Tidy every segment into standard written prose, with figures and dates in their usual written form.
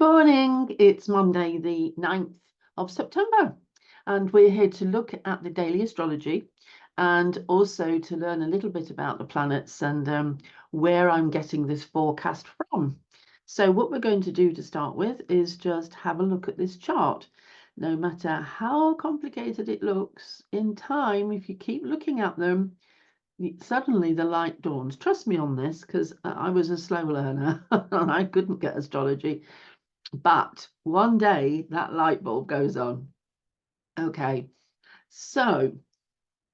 morning, it's Monday the 9th of September and we're here to look at the daily astrology and also to learn a little bit about the planets and where I'm getting this forecast from. So what we're going to do to start with is just have a look at this chart. No matter how complicated it looks, in time, if you keep looking at them, suddenly the light dawns. Trust me on this, because I was a slow learner and I couldn't get astrology. But one day that light bulb goes on. Okay, so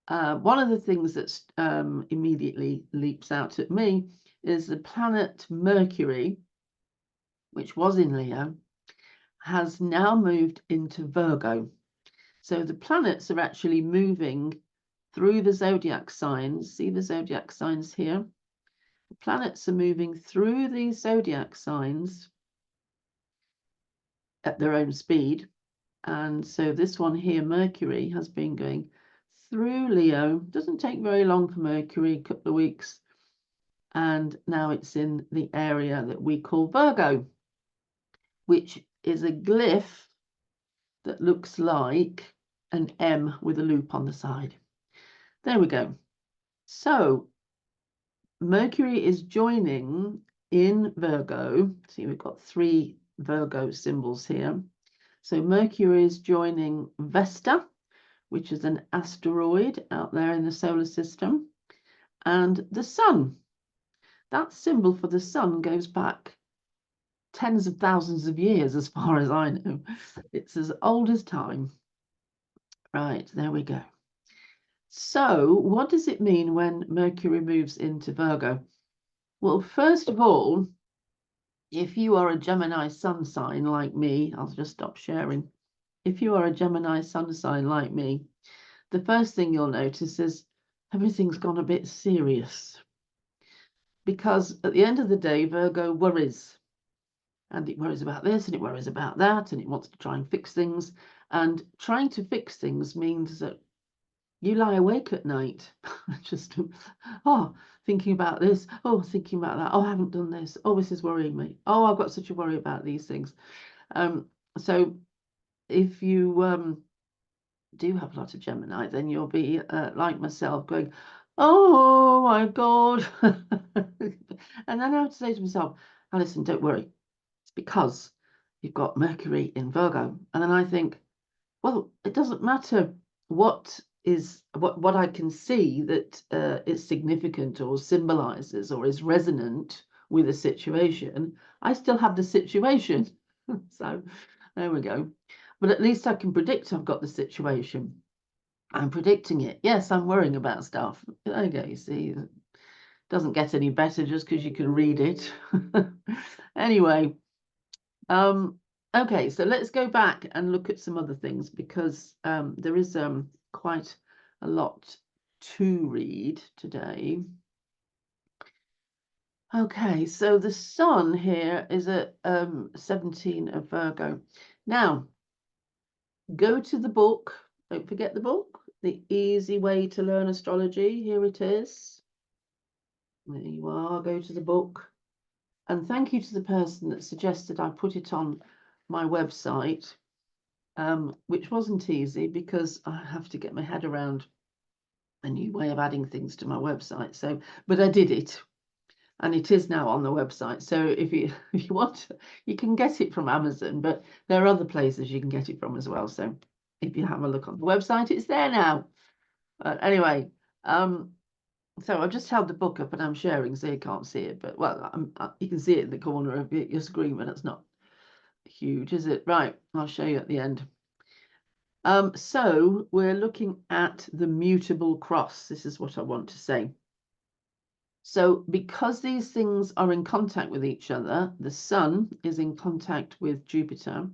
one of the things that immediately leaps out at me is the planet Mercury, which was in Leo, has now moved into Virgo. So the planets are actually moving through the zodiac signs. See the zodiac signs here? The planets are moving through these zodiac signs at their own speed. And so this one here, Mercury, has been going through Leo. Doesn't take very long for Mercury, a couple of weeks. And now it's in the area that we call Virgo, which is a glyph that looks like an M with a loop on the side. There we go. So Mercury is joining in Virgo. See, we've got 3 Virgo symbols here. So Mercury is joining Vesta, which is an asteroid out there in the solar system, and the sun. That symbol for the sun goes back tens of thousands of years, as far as I know. It's as old as time. Right, there we go. So what does it mean when Mercury moves into Virgo? Well, first of all, if you are a Gemini sun sign like me, I'll just stop sharing. If you are a Gemini sun sign like me, the first thing you'll notice is everything's gone a bit serious. Because at the end of the day, Virgo worries. And it worries about this and it worries about that, and it wants to try and fix things. And trying to fix things means that you lie awake at night, just, thinking about this, thinking about that, I haven't done this, this is worrying me, I've got such a worry about these things. So if you do have a lot of Gemini, then you'll be like myself, going, oh my God. And then I have to say to myself, Alison, don't worry, it's because you've got Mercury in Virgo. And then I think, well, it doesn't matter what I can see that is significant or symbolizes or is resonant with a situation. I still have the situation. So there we go. But at least I can predict I've got the situation. I'm predicting it. Yes, I'm worrying about stuff. There you go, you see. It doesn't get any better just because you can read it. Anyway, okay, so let's go back and look at some other things, because there is quite a lot to read today. Okay, so the sun here is at 17 of Virgo. Now, go to the book. Don't forget the book, The Easy Way to Learn Astrology. Here it is. There you are. Go to the book. And thank you to the person that suggested I put it on my website, which wasn't easy because I have to get my head around a new way of adding things to my website. So, but I did it, and it is now on the website. So if you want, you can get it from Amazon, but there are other places you can get it from as well. So if you have a look on the website, it's there now. But anyway, so I've just held the book up and I'm sharing, so you can't see it. But well, you can see it in the corner of your screen, but it's not huge, is it? Right, I'll show you at the end. So we're looking at the mutable cross. This is what I want to say. So because these things are in contact with each other, the sun is in contact with Jupiter,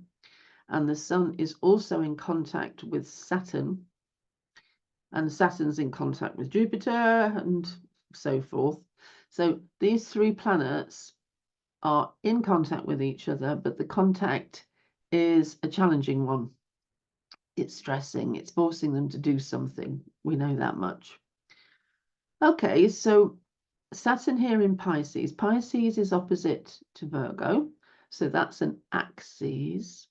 and the sun is also in contact with Saturn, and Saturn's in contact with Jupiter, and so forth. So these 3 planets are in contact with each other, but the contact is a challenging one. It's stressing, it's forcing them to do something. We know that much. Okay, so Saturn here in Pisces. Pisces is opposite to Virgo. So that's an axis.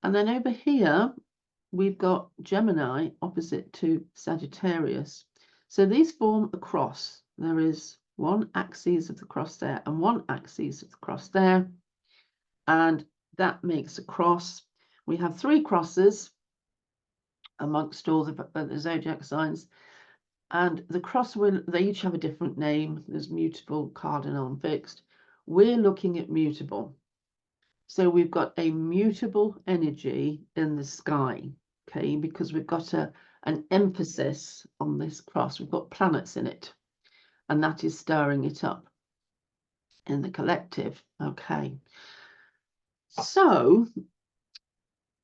And then over here, we've got Gemini opposite to Sagittarius. So these form a cross. There is one axis of the cross there and one axis of the cross there. And that makes a cross. We have 3 crosses amongst all the zodiac signs. And the cross, they each have a different name. There's mutable, cardinal, and fixed. We're looking at mutable. So we've got a mutable energy in the sky, okay, because we've got an emphasis on this cross. We've got planets in it, and that is stirring it up in the collective, okay. So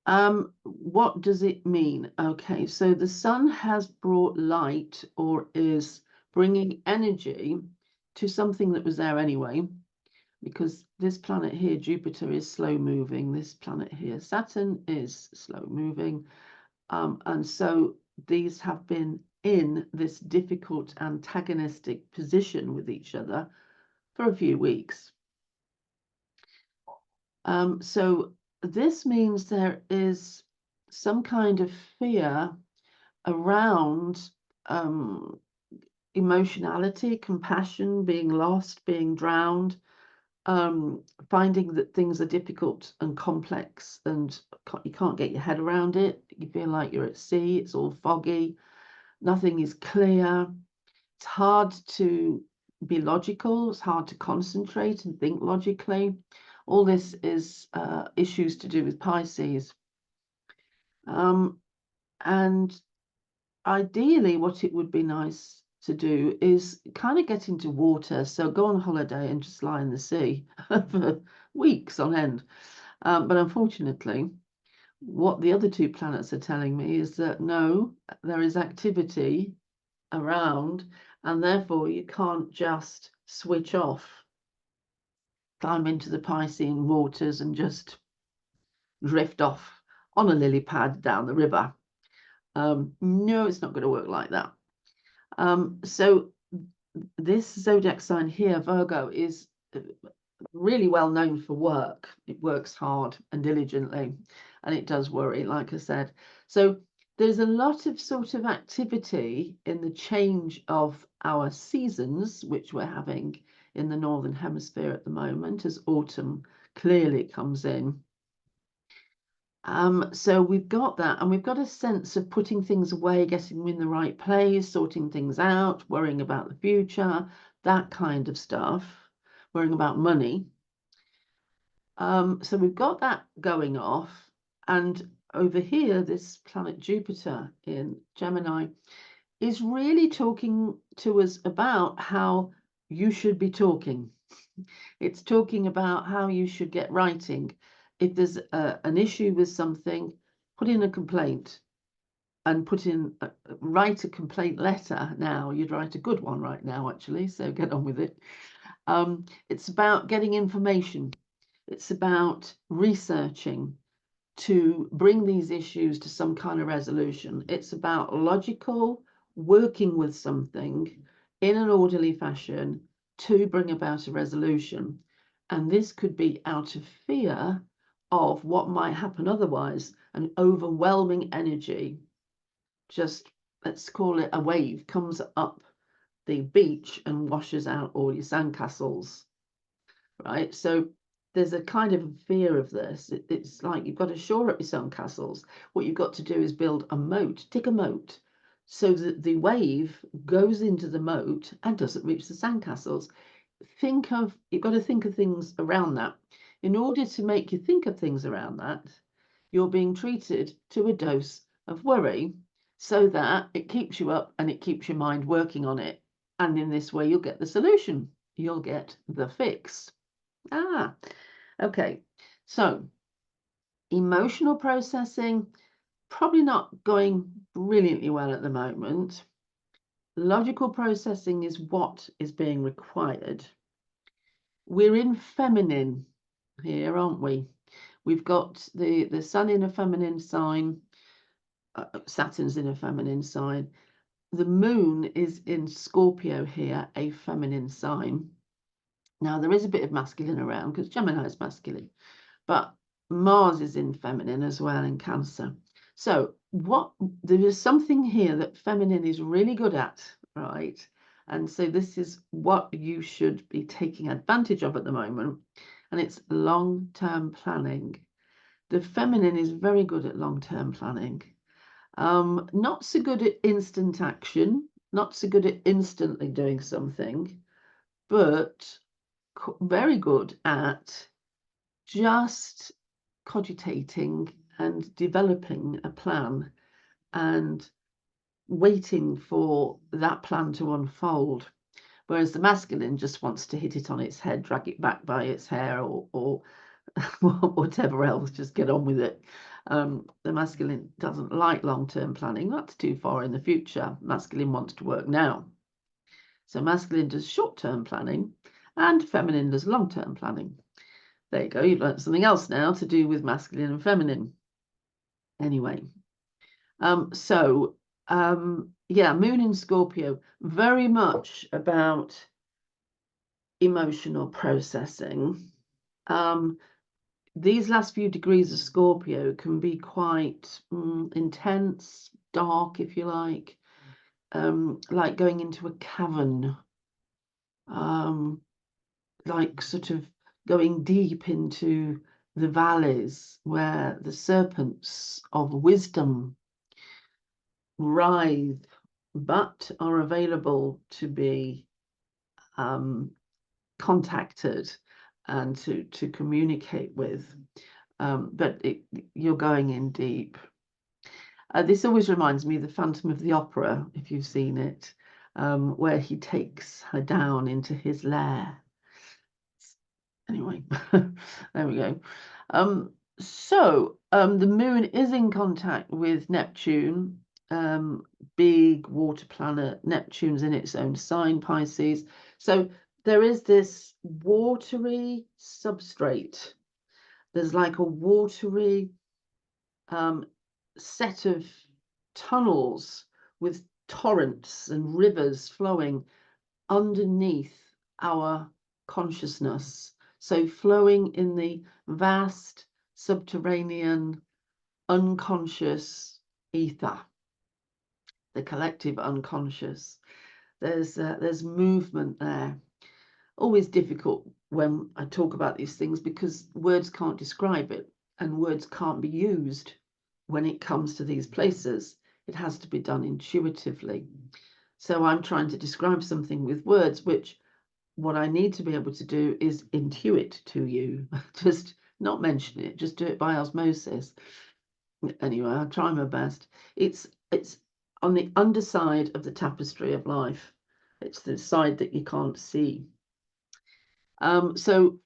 what does it mean? Okay, so the sun has brought light, or is bringing energy to something that was there anyway, because this planet here, Jupiter, is slow moving. This planet here, Saturn, is slow moving. And so these have been in this difficult antagonistic position with each other for a few weeks. So this means there is some kind of fear around emotionality, compassion, being lost, being drowned, finding that things are difficult and complex and you can't get your head around it. You feel like you're at sea, it's all foggy, nothing is clear. It's hard to be logical, it's hard to concentrate and think logically. All this is issues to do with Pisces. And ideally, what it would be nice to do is kind of get into water. So go on holiday and just lie in the sea for weeks on end. But unfortunately, what the other 2 planets are telling me is that no, there is activity around, and therefore you can't just switch off, climb into the Piscean waters and just drift off on a lily pad down the river. No, it's not going to work like that. So this zodiac sign here, Virgo, is really well known for work. It works hard and diligently, and it does worry, like I said. So there's a lot of sort of activity in the change of our seasons, which we're having in the Northern Hemisphere at the moment, as autumn clearly comes in. So we've got that, and we've got a sense of putting things away, getting them in the right place, sorting things out, worrying about the future, that kind of stuff, worrying about money. So we've got that going off, and over here, this planet Jupiter in Gemini is really talking to us about how you should be talking. It's talking about how you should get writing. If there's an issue with something, put in a complaint and write a complaint letter now. You'd write a good one right now, actually, so get on with it. It's about getting information. It's about researching to bring these issues to some kind of resolution. It's about logical working with something in an orderly fashion to bring about a resolution. And this could be out of fear of what might happen otherwise, an overwhelming energy, just let's call it a wave, comes up the beach and washes out all your sandcastles, right? So there's a kind of fear of this. It's like you've got to shore up your sandcastles. What you've got to do is build a moat, dig a moat, so that the wave goes into the moat and doesn't reach the sandcastles. You've got to think of things around that. In order to make you think of things around that, you're being treated to a dose of worry so that it keeps you up and it keeps your mind working on it. And in this way, you'll get the solution. You'll get the fix. Okay. So emotional processing, probably not going brilliantly well at the moment. Logical processing is what is being required. We're in feminine here, aren't we? We've got the sun in a feminine sign. Saturn's in a feminine sign. The moon is in Scorpio here, a feminine sign. Now, there is a bit of masculine around because Gemini is masculine, but Mars is in feminine as well in Cancer. So there is something here that feminine is really good at, right? And so this is what you should be taking advantage of at the moment. And it's long-term planning. The feminine is very good at long-term planning. Not so good at instant action, not so good at instantly doing something, but very good at just cogitating and developing a plan and waiting for that plan to unfold. Whereas the masculine just wants to hit it on its head, drag it back by its hair, or whatever else, just get on with it. The masculine doesn't like long-term planning. That's too far in the future. Masculine wants to work now. So masculine does short-term planning and feminine does long-term planning. There you go. You've learned something else now to do with masculine and feminine. Anyway, yeah, Moon in Scorpio, very much about emotional processing. These last few degrees of Scorpio can be quite intense, dark, if you like going into a cavern, like sort of going deep into the valleys where the serpents of wisdom writhe, but are available to be contacted and to communicate with. But you're going in deep. This always reminds me of the Phantom of the Opera, if you've seen it, where he takes her down into his lair. Anyway, there we go. The moon is in contact with Neptune, big water planet. Neptune's in its own sign, Pisces. So there is this watery substrate. There's like a watery set of tunnels with torrents and rivers flowing underneath our consciousness. So flowing in the vast subterranean unconscious ether, the collective unconscious. There's movement there. Always difficult when I talk about these things because words can't describe it and words can't be used when it comes to these places. It has to be done intuitively. So I'm trying to describe something with words, which what I need to be able to do is intuit to you. Just not mention it, just do it by osmosis. Anyway, I'll try my best. It's on the underside of the tapestry of life. It's the side that you can't see. So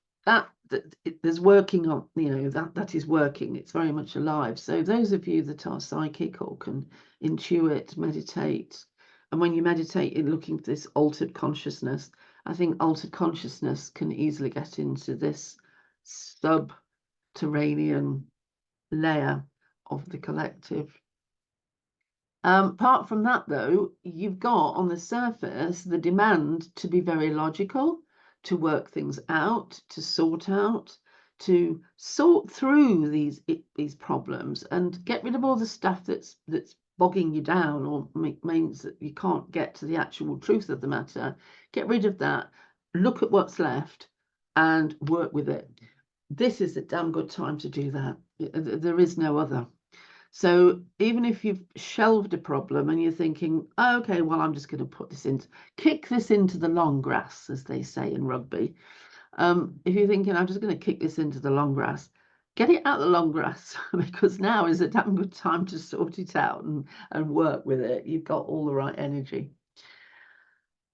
there's working on, that is working. It's very much alive. So those of you that are psychic or can intuit, meditate, and when you meditate in looking for this altered consciousness, I think altered consciousness can easily get into this subterranean layer of the collective. Apart from that, though, you've got on the surface the demand to be very logical, to work things out, to sort through these problems and get rid of all the stuff that's bogging you down or means that you can't get to the actual truth of the matter. Get rid of that, look at what's left and work with it. This is a damn good time to do that. There is no other. So even if you've shelved a problem and you're thinking, oh, okay, well, I'm just going to kick this into the long grass, as they say in rugby. If you're thinking, I'm just going to kick this into the long grass, get it out of the long grass because now is a damn good time to sort it out and work with it. You've got all the right energy.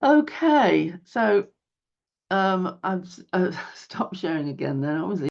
Okay, so I've stopped sharing again then. Obviously,